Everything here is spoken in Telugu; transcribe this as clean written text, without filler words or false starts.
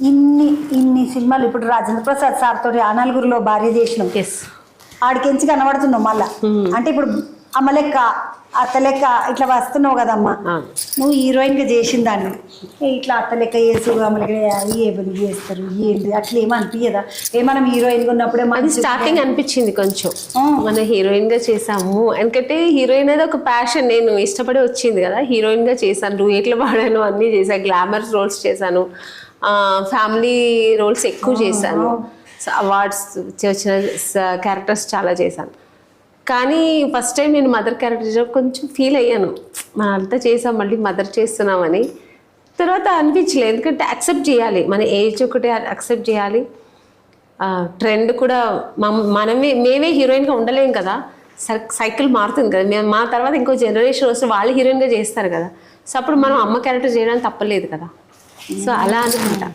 ఇన్ని ఇన్ని సినిమాలు ఇప్పుడు రాజేంద్ర ప్రసాద్ సార్ తోటి ఆ నలుగురిలో భార్య చేసినాం. ఎస్. ఆడికెంచి కనబడుతున్నావు మళ్ళా. అంటే ఇప్పుడు అమ్మ లెక్క అత్త లెక్క ఇట్లా వస్తున్నావు కదమ్మా. నువ్వు హీరోయిన్ గా చేసిన దాన్ని ఇట్లా అత్త లెక్క చేసి అమ్మ లెక్క ఏ పని చేస్తారు ఏంటి అట్లా ఏమో అనిపించదా? మనం హీరోయిన్ గా ఉన్నప్పుడే అది స్టార్టింగ్ అనిపించింది కొంచెం, మన హీరోయిన్ గా చేసాము. ఎందుకంటే హీరోయిన్ అనేది ఒక ప్యాషన్, నేను ఇష్టపడి వచ్చింది కదా. హీరోయిన్ గా చేశాను, డూయెట్లు పాడాను, అన్నీ చేశాను, గ్లామర్ రోల్స్ చేశాను, ఫ్యామిలీ రోల్స్ ఎక్కువ చేశాను, అవార్డ్స్ వచ్చిన క్యారెక్టర్స్ చాలా చేశాను. కానీ ఫస్ట్ టైం నేను మదర్ క్యారెక్టర్ కొంచెం ఫీల్ అయ్యాను, మనం అంతా చేసాం మళ్ళీ మదర్ చేస్తున్నామని. తర్వాత అనిపించలేదు, ఎందుకంటే యాక్సెప్ట్ చేయాలి, మన ఏజ్ ఒకటి యాక్సెప్ట్ చేయాలి. ట్రెండ్ కూడా మేమే హీరోయిన్గా ఉండలేం కదా, సైకిల్ మారుతుంది కదా. మా తర్వాత ఇంకో జనరేషన్ వస్తే వాళ్ళు హీరోయిన్గా చేస్తారు కదా. సో అప్పుడు మనం అమ్మ క్యారెక్టర్ చేయడానికి తప్పలేదు కదా. సో అలా అనుకుంటా.